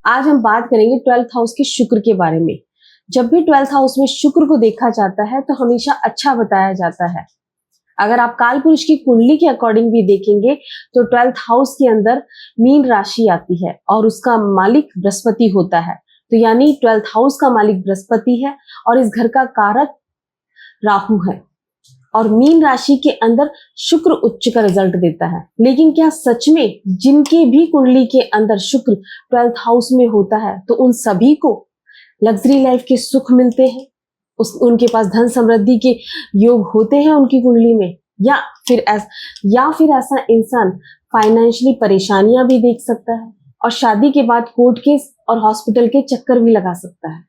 आज हम बात करेंगे 12th हाउस के शुक्र के बारे में। जब भी 12th हाउस में शुक्र को देखा जाता है तो हमेशा अच्छा बताया जाता है। अगर आप काल पुरुष की कुंडली के अकॉर्डिंग भी देखेंगे तो 12th हाउस के अंदर मीन राशि आती है और उसका मालिक बृहस्पति होता है। तो यानी 12th हाउस का मालिक बृहस्पति है और इस घर का कारक राहु है और मीन राशि के अंदर शुक्र उच्च का रिजल्ट देता है। लेकिन क्या सच में जिनके भी कुंडली के अंदर शुक्र 12th हाउस में होता है तो उन सभी को लग्जरी लाइफ के सुख मिलते हैं, उनके पास धन समृद्धि के योग होते हैं उनकी कुंडली में, या फिर ऐसा इंसान फाइनेंशियली परेशानियां भी देख सकता है और शादी के बाद कोर्ट केस और हॉस्पिटल के चक्कर भी लगा सकता है।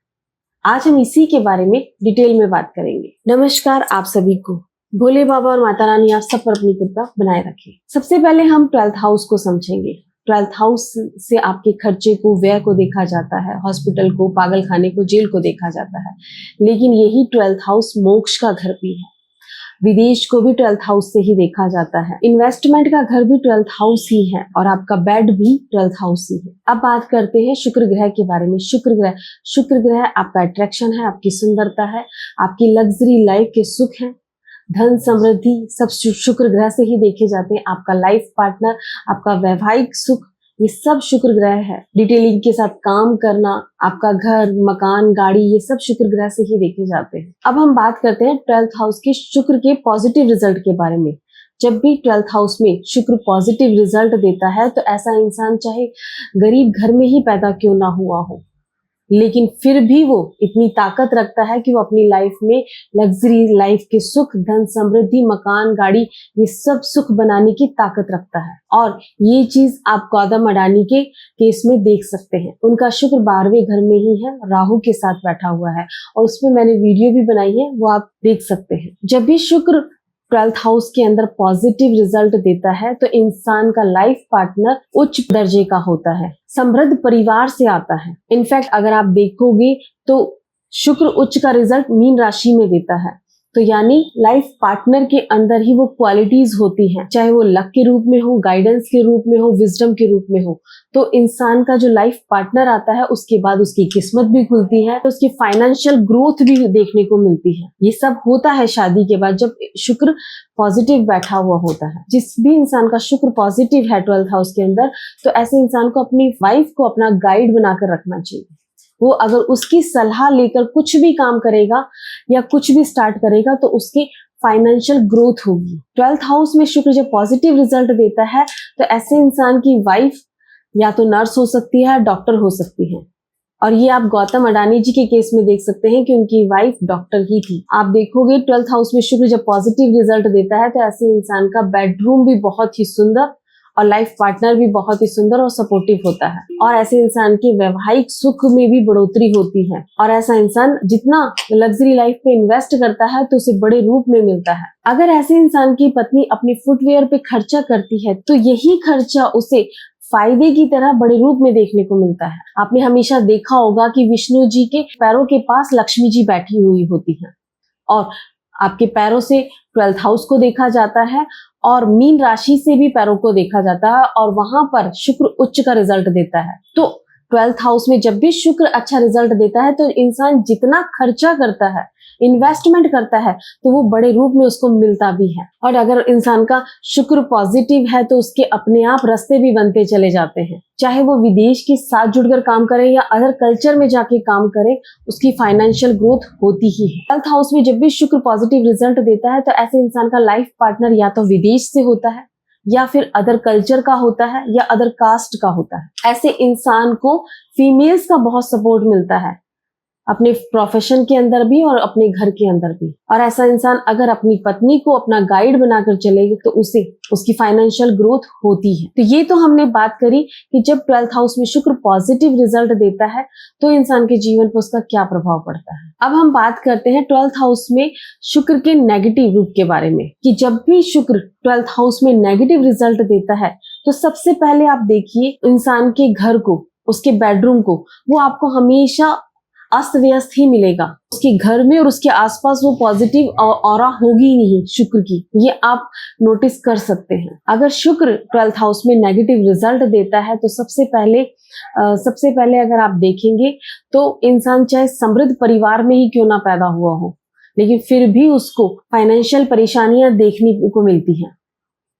आज हम इसी के बारे में डिटेल में बात करेंगे। नमस्कार आप सभी को, भोले बाबा और माता रानी आप सब पर अपनी कृपा बनाए रखें। सबसे पहले हम 12th हाउस को समझेंगे। 12th हाउस से आपके खर्चे को, व्यय को देखा जाता है, हॉस्पिटल को, पागल खाने को, जेल को देखा जाता है। लेकिन यही 12th हाउस मोक्ष का घर भी है। विदेश को भी 12th हाउस से ही देखा जाता है। इन्वेस्टमेंट का घर भी 12th हाउस ही है और आपका बेड भी 12th हाउस ही है। अब बात करते हैं शुक्र ग्रह के बारे में। शुक्र ग्रह आपका अट्रैक्शन है, आपकी सुंदरता है, आपकी लग्जरी लाइफ के सुख है, धन समृद्धि सब शुक्र ग्रह से ही देखे जाते हैं। आपका लाइफ पार्टनर, आपका वैवाहिक सुख, ये सब शुक्र ग्रह है। डिटेलिंग के साथ काम करना, आपका घर, मकान, गाड़ी, ये सब शुक्र ग्रह से ही देखे जाते हैं। अब हम बात करते हैं 12th हाउस के शुक्र के पॉजिटिव रिजल्ट के बारे में। जब भी 12th हाउस में शुक्र पॉजिटिव रिजल्ट देता है तो ऐसा इंसान चाहे गरीब घर में ही पैदा क्यों ना हुआ हो, लेकिन फिर भी वो इतनी ताकत रखता है कि वो अपनी लाइफ में लग्जरी लाइफ के सुख, धन समृद्धि, मकान, गाड़ी, ये सब सुख बनाने की ताकत रखता है। और ये चीज आप गौतम अडानी के केस में देख सकते हैं। उनका शुक्र 12वें घर में ही है, राहु के साथ बैठा हुआ है और उसमें मैंने वीडियो भी बनाई है, वो आप देख सकते हैं। जब भी शुक्र 12th हाउस के अंदर पॉजिटिव रिजल्ट देता है तो इंसान का लाइफ पार्टनर उच्च दर्जे का होता है, समृद्ध परिवार से आता है। इनफैक्ट अगर आप देखोगे तो शुक्र उच्च का रिजल्ट मीन राशि में देता है। तो यानी लाइफ पार्टनर के अंदर ही वो क्वालिटीज होती हैं, चाहे वो लक के रूप में हो, गाइडेंस के रूप में हो, विजडम के रूप में हो। तो इंसान का जो लाइफ पार्टनर आता है उसके बाद उसकी किस्मत भी खुलती है, तो उसकी फाइनेंशियल ग्रोथ भी देखने को मिलती है। ये सब होता है शादी के बाद जब शुक्र पॉजिटिव बैठा हुआ होता है। जिस भी इंसान का शुक्र पॉजिटिव है 12th हाउस के अंदर, तो ऐसे इंसान को अपनी वाइफ को अपना गाइड बनाकर रखना चाहिए। वो अगर उसकी सलाह लेकर कुछ भी काम करेगा या कुछ भी स्टार्ट करेगा तो उसकी फाइनेंशियल ग्रोथ होगी। 12th हाउस में शुक्र जब पॉजिटिव रिजल्ट देता है तो ऐसे इंसान की वाइफ या तो नर्स हो सकती है, डॉक्टर हो सकती है। और ये आप गौतम अडानी जी के केस में देख सकते हैं कि उनकी वाइफ डॉक्टर ही थी। आप देखोगे 12th हाउस में शुक्र जब पॉजिटिव रिजल्ट देता है तो ऐसे इंसान का बेडरूम भी बहुत ही सुंदर और लाइफ पार्टनर भी बहुत ही सुंदर और सपोर्टिव होता है और ऐसे इंसान के वैवाहिक सुख में भी बढ़ोतरी होती है। और ऐसा इंसान जितना लग्जरी लाइफ पे इन्वेस्ट करता है तो उसे बड़े रूप में मिलता है। अगर ऐसे इंसान की पत्नी अपने फुटवेयर पे खर्चा करती है तो यही खर्चा उसे फायदे की तरह बड़े रूप में देखने को मिलता है। आपने हमेशा देखा होगा कि विष्णु जी के पैरों के पास लक्ष्मी जी बैठी हुई होती है और आपके पैरों से 12th हाउस को देखा जाता है और मीन राशि से भी पैरों को देखा जाता है और वहां पर शुक्र उच्च का रिजल्ट देता है। तो 12th हाउस में जब भी शुक्र अच्छा रिजल्ट देता है तो इंसान जितना खर्चा करता है, इन्वेस्टमेंट करता है, तो वो बड़े रूप में उसको मिलता भी है। और अगर इंसान का शुक्र पॉजिटिव है तो उसके अपने आप रास्ते भी बनते चले जाते हैं। चाहे वो विदेश के साथ जुड़कर काम करे या अदर कल्चर में जाके काम करे, उसकी फाइनेंशियल ग्रोथ होती ही है। 12th हाउस में जब भी शुक्र पॉजिटिव रिजल्ट देता है तो ऐसे इंसान का लाइफ पार्टनर या तो विदेश से होता है या फिर अदर कल्चर का होता है या अदर कास्ट का होता है। ऐसे इंसान को फीमेल्स का बहुत सपोर्ट मिलता है अपने प्रोफेशन के अंदर भी और अपने घर के अंदर भी। और ऐसा इंसान अगर अपनी पत्नी को अपना गाइड बनाकर चलेगी तो उसे उसकी फाइनेंशियल ग्रोथ होती है। तो ये तो हमने बात करी कि जब 12th हाउस में शुक्र पॉजिटिव रिजल्ट देता है तो इंसान के जीवन पर उसका क्या प्रभाव पड़ता है। अब हम बात करते हैं 12th हाउस में शुक्र के नेगेटिव रूप के बारे में कि जब भी शुक्र 12th हाउस में नेगेटिव रिजल्ट देता है तो सबसे पहले आप देखिए इंसान के घर को, उसके बेडरूम को, वो आपको हमेशा अस्त व्यस्त ही मिलेगा। उसके घर में और उसके आसपास वो पॉजिटिव ऑरा होगी ही नहीं शुक्र की, ये आप नोटिस कर सकते हैं। अगर शुक्र 12th हाउस में नेगेटिव रिजल्ट देता है तो सबसे पहले अगर आप देखेंगे तो इंसान चाहे समृद्ध परिवार में ही क्यों ना पैदा हुआ हो, लेकिन फिर भी उसको फाइनेंशियल परेशानियां देखने को मिलती हैं।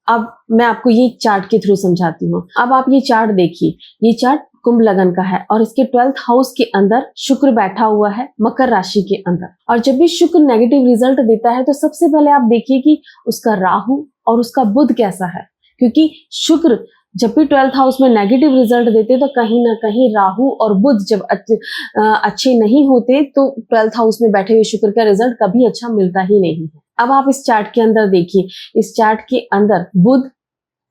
अब मैं आपको ये चार्ट के थ्रू समझाती हूँ। अब आप ये चार्ट देखिए, ये चार्ट कुंभ लगन का है और इसके 12th हाउस के अंदर शुक्र बैठा हुआ है मकर राशि के अंदर। और जब भी शुक्र नेगेटिव रिजल्ट देता है तो सबसे पहले आप देखिए कि उसका राहु और उसका बुध कैसा है, क्योंकि शुक्र जब भी 12th हाउस में नेगेटिव रिजल्ट देते तो कहीं ना कहीं राहु और बुध जब अच्छे नहीं होते तो 12th हाउस में बैठे हुए शुक्र का रिजल्ट कभी अच्छा मिलता ही नहीं है। अब आप इस चार्ट के अंदर देखिए, इस चार्ट के अंदर बुध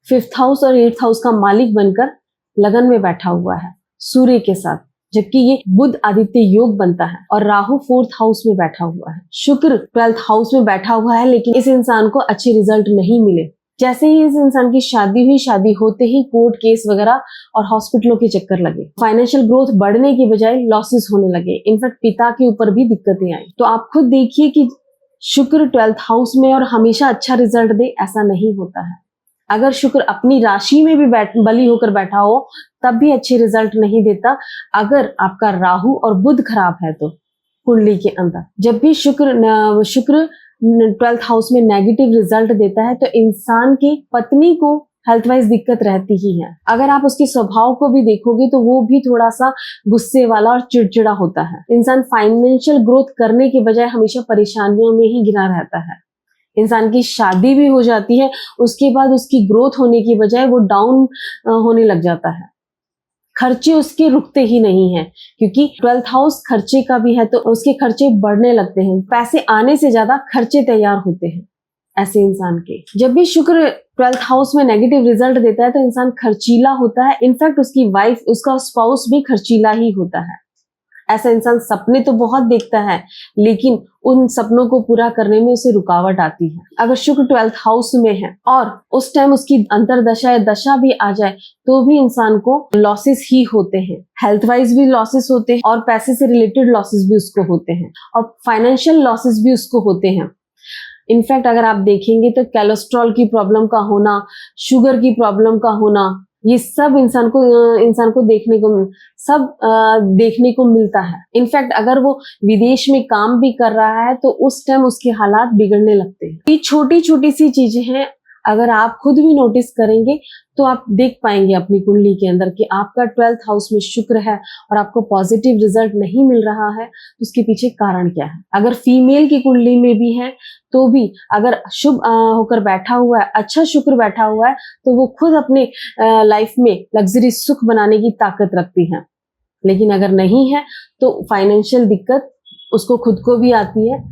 5th हाउस और 8th हाउस का मालिक बनकर लगन में बैठा हुआ है सूर्य के साथ, जबकि ये बुध आदित्य योग बनता है। और राहु 4th हाउस में बैठा हुआ है, शुक्र 12th हाउस में बैठा हुआ है, लेकिन इस इंसान को अच्छे रिजल्ट नहीं मिले। जैसे ही इस इंसान की शादी हुई, शादी होते ही कोर्ट केस वगैरह और हॉस्पिटलों के चक्कर लगे, फाइनेंशियल ग्रोथ बढ़ने की बजाय लॉसेस होने लगे, इनफैक्ट पिता के ऊपर भी दिक्कतें आई। तो आप खुद देखिए कि शुक्र 12th हाउस में और हमेशा अच्छा रिजल्ट दे ऐसा नहीं होता है। अगर शुक्र अपनी राशि में भी बली होकर बैठा हो तब भी अच्छे रिजल्ट नहीं देता, अगर आपका राहु और बुध खराब है तो कुंडली के अंदर। जब भी शुक्र 12th हाउस में नेगेटिव रिजल्ट देता है तो इंसान की पत्नी को हेल्थ वाइज दिक्कत रहती ही है। अगर आप उसके स्वभाव को भी देखोगे तो वो भी थोड़ा सा गुस्से वाला और चिड़चिड़ा होता है। इंसान फाइनेंशियल ग्रोथ करने के बजाय हमेशा परेशानियों में ही घिरा रहता है। इंसान की शादी भी हो जाती है, उसके बाद उसकी ग्रोथ होने की बजाय वो डाउन होने लग जाता है। खर्चे उसके रुकते ही नहीं हैं, क्योंकि 12th हाउस खर्चे का भी है तो उसके खर्चे बढ़ने लगते हैं। पैसे आने से ज्यादा खर्चे तैयार होते हैं ऐसे इंसान के। जब भी शुक्र 12th हाउस में नेगेटिव रिजल्ट देता है तो इंसान खर्चीला होता है, इनफैक्ट उसकी वाइफ, उसका स्पाउस भी खर्चीला ही होता है। ऐसा इंसान सपने तो बहुत देखता है, लेकिन उन सपनों को पूरा करने में उसे रुकावट आती है। अगर शुक्र 12th हाउस में है और उस टाइम उसकी अंतरदशा या दशा भी आ जाए तो भी इंसान को लॉसेस ही होते हैं। हेल्थ वाइज भी लॉसेस होते हैं और पैसे से रिलेटेड लॉसेस भी उसको होते हैं और फाइनेंशियल लॉसेस भी उसको होते हैं। इनफैक्ट अगर आप देखेंगे तो कोलेस्ट्रॉल की प्रॉब्लम का होना, शुगर की प्रॉब्लम का होना, ये सब इंसान को देखने को मिलता है। इनफैक्ट अगर वो विदेश में काम भी कर रहा है तो उस टाइम उसके हालात बिगड़ने लगते हैं। ये छोटी छोटी सी चीजें हैं, अगर आप खुद भी नोटिस करेंगे तो आप देख पाएंगे अपनी कुंडली के अंदर कि आपका 12th हाउस में शुक्र है और आपको पॉजिटिव रिजल्ट नहीं मिल रहा है तो उसके पीछे कारण क्या है। अगर फीमेल की कुंडली में भी है तो भी अगर शुभ होकर बैठा हुआ है, अच्छा शुक्र बैठा हुआ है, तो वो खुद अपने लाइफ में लग्जरी सुख बनाने की ताकत रखती है। लेकिन अगर नहीं है तो फाइनेंशियल दिक्कत उसको खुद को भी आती है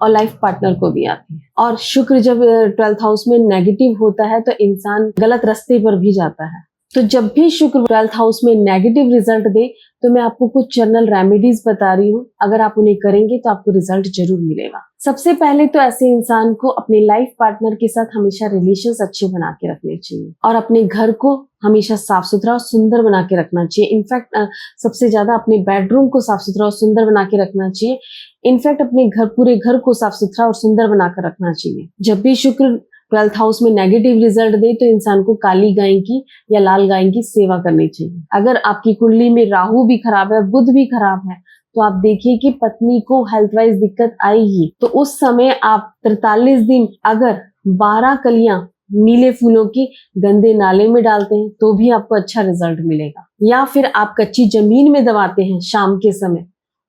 और लाइफ पार्टनर को भी आती है। और शुक्र जब 12th हाउस में नेगेटिव होता है तो इंसान गलत रास्ते पर भी जाता है। तो जब भी शुक्र 12th हाउस में नेगेटिव रिजल्ट दे तो मैं आपको कुछ जनरल रेमेडीज बता रही हूँ, अगर आप उन्हें करेंगे तो आपको रिजल्ट जरूर मिलेगा। सबसे पहले तो ऐसे इंसान को अपने लाइफ पार्टनर के साथ हमेशा रिलेशंस अच्छे बना के रखने चाहिए और अपने घर को हमेशा साफ सुथरा और सुंदर बना के रखना चाहिए। इनफैक्ट सबसे ज्यादा अपने बेडरूम को साफ सुथरा और सुंदर बना के रखना चाहिए। इनफैक्ट अपने पूरे घर को साफ सुथरा और सुंदर बना कर रखना चाहिए। जब भी शुक्र 12th हाउस में नेगेटिव रिजल्ट दे तो इंसान को काली गाय की या लाल गाय की सेवा करनी चाहिए। अगर आपकी कुंडली में राहु भी खराब है, बुध भी खराब है, तो आप देखिए कि पत्नी को हेल्थ वाइज दिक्कत आएगी। तो उस समय आप 43 दिन अगर 12 कलियां नीले फूलों की गंदे नाले में डालते हैं तो भी आपको अच्छा रिजल्ट मिलेगा। या फिर आप कच्ची जमीन में दबाते हैं शाम के समय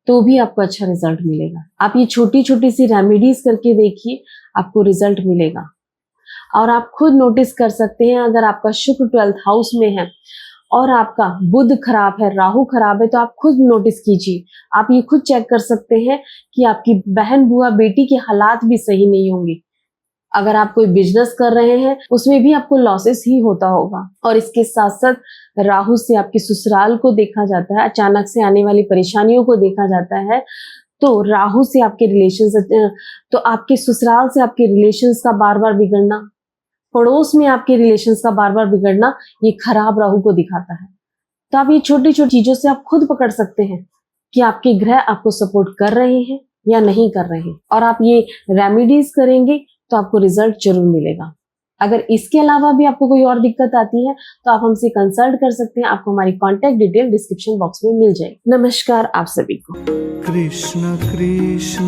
तो भी आपको अच्छा रिजल्ट मिलेगा। आप ये छोटी छोटी सी रेमेडीज करके देखिए, आपको रिजल्ट मिलेगा। और आप खुद नोटिस कर सकते हैं, अगर आपका शुक्र 12th हाउस में है और आपका बुध खराब है, राहु खराब है, तो आप खुद नोटिस कीजिए। आप ये खुद चेक कर सकते हैं कि आपकी बहन, बुआ, बेटी के हालात भी सही नहीं होंगे। अगर आप कोई बिजनेस कर रहे हैं उसमें भी आपको लॉसेस ही होता होगा। और इसके साथ साथ राहु से आपके ससुराल को देखा जाता है, अचानक से आने वाली परेशानियों को देखा जाता है। तो राहु से आपके रिलेशंस, तो आपके ससुराल से आपके रिलेशंस का बार बार बिगड़ना, पड़ोस में आपके रिलेशंस का बार बार बिगड़ना, ये खराब राहु को दिखाता है। तो आप ये छोटी छोटी चीजों से आप खुद पकड़ सकते हैं कि आपके ग्रह आपको सपोर्ट कर रहे हैं या नहीं कर रहे हैं, और आप ये रेमेडीज करेंगे तो आपको रिजल्ट जरूर मिलेगा। अगर इसके अलावा भी आपको कोई और दिक्कत आती है तो आप हमसे कंसल्ट कर सकते हैं। आपको हमारी कॉन्टैक्ट डिटेल डिस्क्रिप्शन बॉक्स में मिल जाएगी। नमस्कार आप सभी को। कृष्ण कृष्ण